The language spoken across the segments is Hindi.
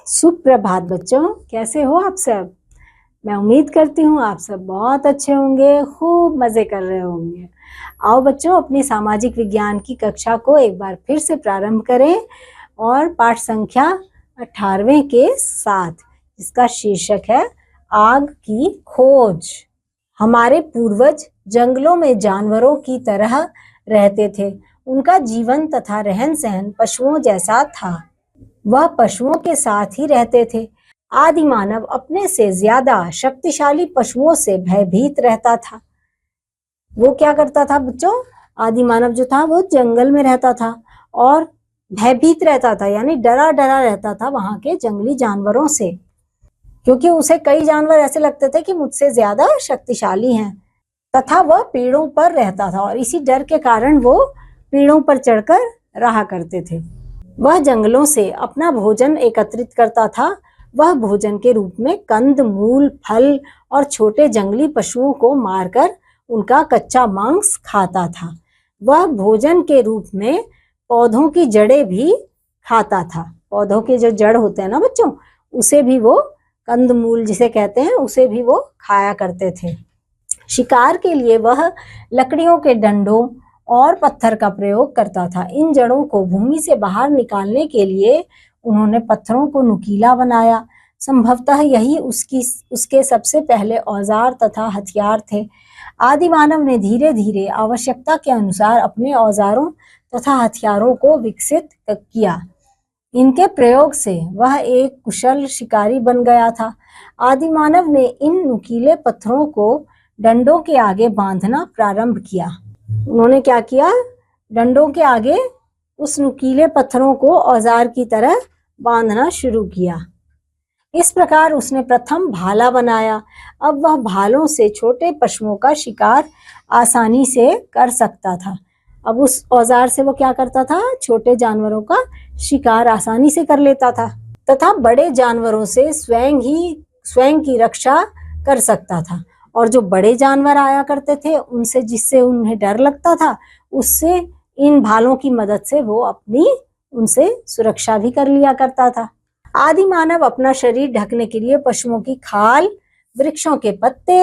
सुप्रभात बच्चों, कैसे हो आप सब। मैं उम्मीद करती हूँ आप सब बहुत अच्छे होंगे, खूब मज़े कर रहे होंगे। आओ बच्चों, अपनी सामाजिक विज्ञान की कक्षा को एक बार फिर से प्रारंभ करें और पाठ संख्या 18वें के साथ, जिसका शीर्षक है आग की खोज। हमारे पूर्वज जंगलों में जानवरों की तरह रहते थे। उनका जीवन तथा रहन सहन पशुओं जैसा था। वह पशुओं के साथ ही रहते थे। आदि मानव अपने से ज्यादा शक्तिशाली पशुओं से भयभीत रहता था। वो क्या करता था बच्चों? आदि मानव जो था वो जंगल में रहता था और भयभीत रहता था, यानी डरा डरा रहता था वहां के जंगली जानवरों से, क्योंकि उसे कई जानवर ऐसे लगते थे कि मुझसे ज्यादा शक्तिशाली हैं। तथा वह पेड़ों पर रहता था और इसी डर के कारण वो पेड़ों पर चढ़कर रहा करते थे। वह जंगलों से अपना भोजन एकत्रित करता था। वह भोजन के रूप में कंद मूल फल और छोटे जंगली पशुओं को मारकर उनका कच्चा मांस खाता था। वह भोजन के रूप में पौधों की जड़ें भी खाता था। पौधों के जो जड़ होते हैं ना बच्चों, उसे भी वो कंद मूल जिसे कहते हैं, उसे भी वो खाया करते थे। शिकार के लिए वह लकड़ियों के डंडों और पत्थर का प्रयोग करता था। इन जड़ों को भूमि से बाहर निकालने के लिए उन्होंने पत्थरों को नुकीला बनाया। संभवतः यही उसके सबसे पहले औजार तथा हथियार थे। आदि मानव ने धीरे धीरे आवश्यकता के अनुसार अपने औजारों तथा हथियारों को विकसित किया। इनके प्रयोग से वह एक कुशल शिकारी बन गया था। आदि मानव ने इन नुकीले पत्थरों को डंडों के आगे बांधना प्रारंभ किया। उन्होंने क्या किया? डंडों के आगे उस नुकीले पत्थरों को औजार की तरह बांधना शुरू किया। इस प्रकार उसने प्रथम भाला बनाया। अब वह भालों से छोटे पशुओं का शिकार आसानी से कर सकता था। अब उस औजार से वो क्या करता था? छोटे जानवरों का शिकार आसानी से कर लेता था तथा बड़े जानवरों से स्वयं की रक्षा कर सकता था। और जो बड़े जानवर आया करते थे उनसे, जिससे उन्हें डर लगता था, उससे इन भालों की मदद से वो अपनी उनसे सुरक्षा भी कर लिया करता था। आदि मानव अपना शरीर ढकने के लिए पशुओं की खाल, वृक्षों के पत्ते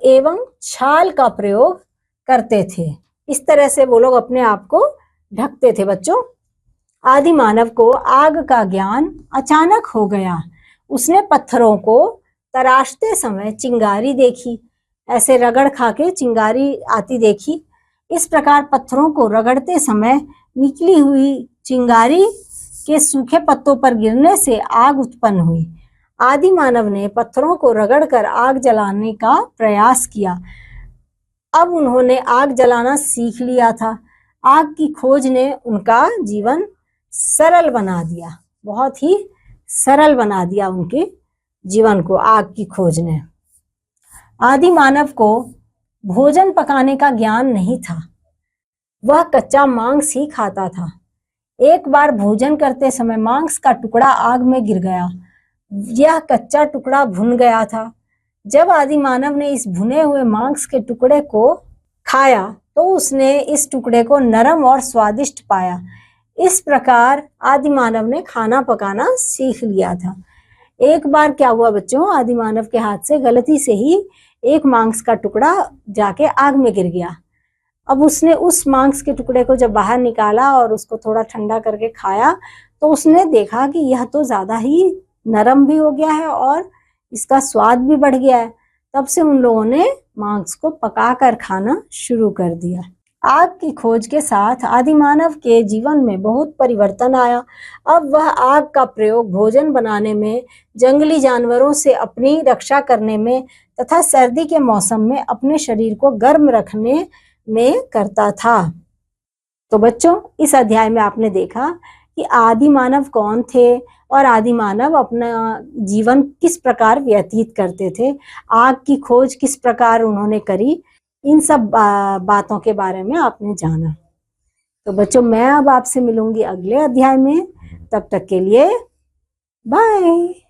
एवं छाल का प्रयोग करते थे। इस तरह से वो लोग अपने आप को ढकते थे बच्चों। आदि मानव को आग का ज्ञान अचानक हो गया। उसने पत्थरों को तराशते समय चिंगारी देखी। ऐसे रगड़ खा के चिंगारी आती देखी। इस प्रकार पत्थरों को रगड़ते समय निकली हुई चिंगारी के सूखे पत्तों पर गिरने से आग उत्पन्न हुई। आदि मानव ने पत्थरों को रगड़कर आग जलाने का प्रयास किया। अब उन्होंने आग जलाना सीख लिया था। आग की खोज ने उनका जीवन सरल बना दिया, बहुत ही सरल बना दिया उनके जीवन को आग की खोज ने। आदि मानव को भोजन पकाने का ज्ञान नहीं था। वह कच्चा मांस ही खाता था। एक बार भोजन करते समय मांस का टुकड़ा आग में गिर गया। यह कच्चा टुकड़ा भुन गया था। जब आदि मानव ने इस भुने हुए मांस के टुकड़े को खाया तो उसने इस टुकड़े को नरम और स्वादिष्ट पाया। इस प्रकार आदि मानव ने खाना पकाना सीख लिया था। एक बार क्या हुआ बच्चों? आदि मानव के हाथ से गलती से ही एक मांस का टुकड़ा जाके आग में गिर गया। अब उसने उस मांस के टुकड़े को जब बाहर निकाला और उसको थोड़ा ठंडा करके खाया तो उसने देखा कि यह तो ज्यादा ही नरम भी हो गया है और इसका स्वाद भी बढ़ गया है। तब से उन लोगों ने मांस को पकाकर खाना शुरू कर दिया। आग की खोज के साथ आदि मानव के जीवन में बहुत परिवर्तन आया। अब वह आग का प्रयोग भोजन बनाने में, जंगली जानवरों से अपनी रक्षा करने में तथा सर्दी के मौसम में अपने शरीर को गर्म रखने में करता था। तो बच्चों, इस अध्याय में आपने देखा कि आदि मानव कौन थे और आदि मानव अपना जीवन किस प्रकार व्यतीत करते थे, आग की खोज किस प्रकार उन्होंने करी, इन सब बातों के बारे में आपने जाना। तो बच्चों, मैं अब आपसे मिलूंगी अगले अध्याय में। तब तक के लिए बाय।